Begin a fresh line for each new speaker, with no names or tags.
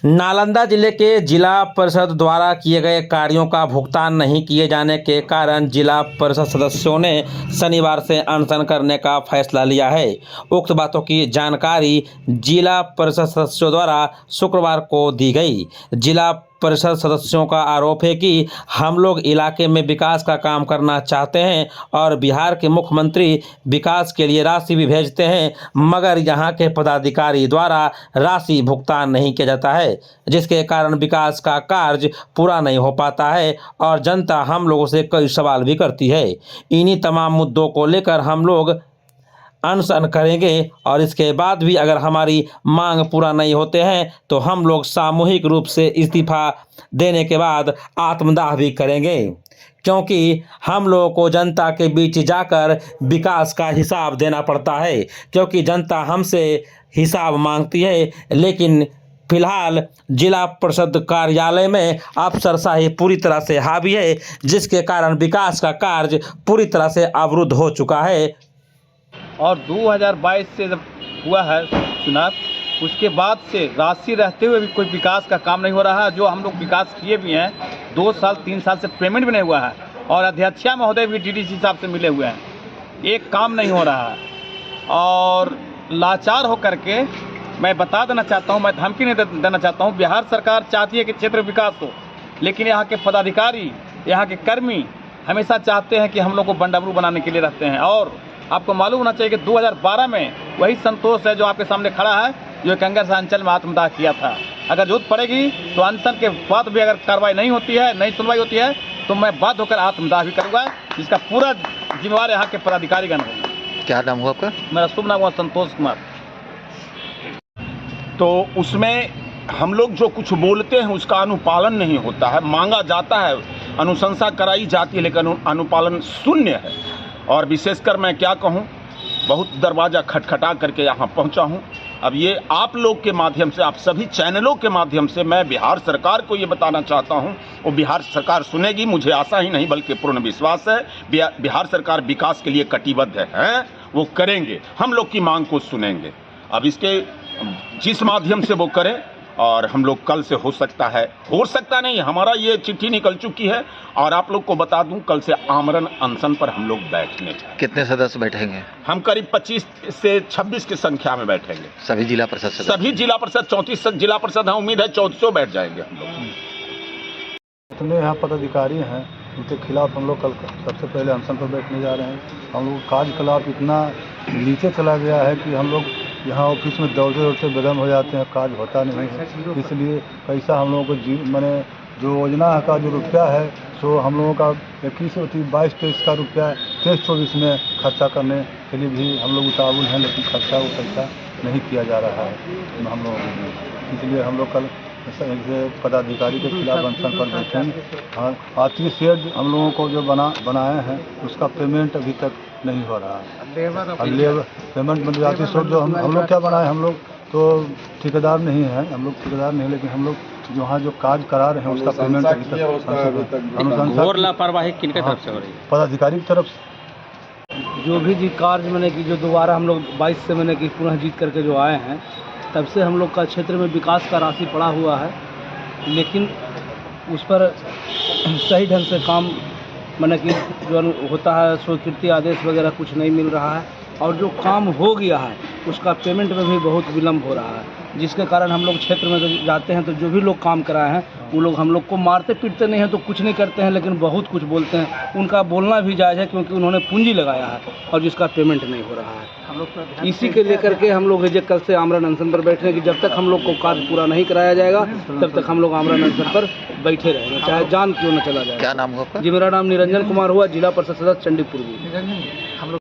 नालंदा जिले के जिला परिषद द्वारा किए गए कार्यों का भुगतान नहीं किए जाने के कारण जिला परिषद सदस्यों ने शनिवार से अनशन करने का फैसला लिया है। उक्त बातों की जानकारी जिला परिषद सदस्यों द्वारा शुक्रवार को दी गई। जिला परिषद सदस्यों का आरोप है कि हम लोग इलाके में विकास का काम करना चाहते हैं और बिहार के मुख्यमंत्री विकास के लिए राशि भी भेजते हैं, मगर यहाँ के पदाधिकारी द्वारा राशि भुगतान नहीं किया जाता है, जिसके कारण विकास का कार्य पूरा नहीं हो पाता है और जनता हम लोगों से कई सवाल भी करती है। इन्हीं तमाम मुद्दों को लेकर हम लोग अनशन करेंगे और इसके बाद भी अगर हमारी मांग पूरा नहीं होते हैं तो हम लोग सामूहिक रूप से इस्तीफा देने के बाद आत्मदाह भी करेंगे, क्योंकि हम लोगों को जनता के बीच जाकर विकास का हिसाब देना पड़ता है, क्योंकि जनता हमसे हिसाब मांगती है। लेकिन फिलहाल जिला परिषद कार्यालय में अफसरशाही पूरी तरह से हावी है, जिसके कारण विकास का कार्य पूरी तरह से अवरुद्ध हो चुका है।
और 2022 से जब हुआ है चुनाव, उसके बाद से राशि रहते हुए भी कोई विकास का काम नहीं हो रहा है। जो हम लोग विकास किए भी हैं 2 साल 3 साल से पेमेंट भी नहीं हुआ है और अध्यक्षा महोदय भी डीडीसी साहब से मिले हुए हैं, एक काम नहीं हो रहा है। और लाचार होकर के मैं बता देना चाहता हूँ, मैं धमकी नहीं देना चाहता हूँ, बिहार सरकार चाहती है कि क्षेत्र विकास हो, लेकिन यहाँ के पदाधिकारी, यहाँ के कर्मी हमेशा चाहते हैं कि हम लोग को बंडाबरू बनाने के लिए रहते हैं। और आपको मालूम होना चाहिए कि 2012 में वही संतोष है जो आपके सामने खड़ा है, जो कांग्रेस अंचल में आत्मदाह किया था। अगर जरूरत पड़ेगी तो अनशन के बाद भी अगर कार्रवाई नहीं होती है, नहीं सुनवाई होती है, तो मैं बाध्य होकर आत्मदाह भी करूँगा, जिसका पूरा जिम्मेवार यहाँ के पदाधिकारीगण होंगे।
क्या नाम हुआ आपका?
मेरा शुभ नाम हुआ संतोष कुमार।
तो उसमें हम लोग जो कुछ बोलते हैं उसका अनुपालन नहीं होता है, मांगा जाता है, अनुशंसा कराई जाती है, लेकिन अनुपालन शून्य है। और विशेषकर मैं क्या कहूँ, बहुत दरवाज़ा खटखटा करके यहाँ पहुँचा हूँ। अब ये आप लोग के माध्यम से, आप सभी चैनलों के माध्यम से मैं बिहार सरकार को ये बताना चाहता हूँ, वो बिहार सरकार सुनेगी, मुझे आशा ही नहीं बल्कि पूर्ण विश्वास है। बिहार सरकार विकास के लिए कटिबद्ध है, वो करेंगे, हम लोग की मांग को सुनेंगे। अब इसके जिस माध्यम से वो करें, और हम लोग कल से हो सकता नहीं, हमारा ये चिट्ठी निकल चुकी है। और आप लोग को बता दूं, कल से आमरण अनशन पर हम लोग बैठने चाहिए।
कितने सदस्य बैठेंगे?
हम करीब 25 से 26 की संख्या में बैठेंगे।
सभी जिला परिषद सदस्य?
सभी जिला परिषद, 34 जिला परिषद हैं, उम्मीद है 34 बैठ जाएंगे हम लोग।
जितने यहाँ पदाधिकारी हैं उनके खिलाफ हम लोग कल सबसे पहले अनशन पर बैठने जा रहे हैं। हम लोग कार्यकलाप इतना नीचे चला गया है कि हम लोग यहाँ ऑफिस में दौड़ते बेदम हो जाते हैं, कार्य होता नहीं है। इसलिए पैसा हम लोगों को मैंने जो योजना का जो रुपया है सो हम लोगों का 22-23 का रुपया 23-24 में खर्चा करने के लिए भी हम लोग उतावल हैं, लेकिन खर्चा वो पैसा नहीं किया जा रहा है हम लोगों को। इसलिए हम लोग कल पदाधिकारी के खिलाफ अनशन पर बैठेंगे। हाँ, आर्थिक शेड हम लोगों को जो बनाए हैं उसका पेमेंट अभी तक नहीं हो रहा है। लेबर पेमेंट मतलब आर्थिक शेड जो हम लोग क्या बनाए, हम लोग तो ठेकेदार नहीं हैं, हम लोग ठेकेदार नहीं, लेकिन हम लोग जहाँ जो कार्य करा रहे हैं उसका पेमेंट अभी तक
घोर लापरवाही किनके तरफ से हो रही है?
पदाधिकारी की तरफ से।
जो भी जी कार्य मैंने कि जो दोबारा हम लोग 22 से मैंने कि पुनः जीत करके जो आए हैं, तब से हम लोग का क्षेत्र में विकास का राशि पड़ा हुआ है, लेकिन उस पर सही ढंग से काम मैंने कि जो होता है स्वीकृति आदेश वगैरह कुछ नहीं मिल रहा है, और जो काम हो गया है उसका पेमेंट में भी बहुत विलम्ब हो रहा है, जिसके कारण हम लोग क्षेत्र में जब जाते हैं तो जो भी लोग काम कराए हैं वो लोग हम लोग को मारते पीटते नहीं हैं तो कुछ नहीं करते हैं, लेकिन बहुत कुछ बोलते हैं। उनका बोलना भी जायज़ है, क्योंकि उन्होंने पूंजी लगाया है और जिसका पेमेंट नहीं हो रहा है। हम लोग इसी के लेकर के हम लोग कल से आमरण अनशन पर बैठने की, जब तक हम लोग को कार्य पूरा नहीं कराया जाएगा तब तक हम लोग आमरण अनशन पर बैठे रहेंगे, चाहे जान क्यों न चला जाए।
क्या नाम हुआ आपका?
जी, मेरा नाम निरंजन कुमार हुआ, जिला परिषद सदस्य चंडीपुर।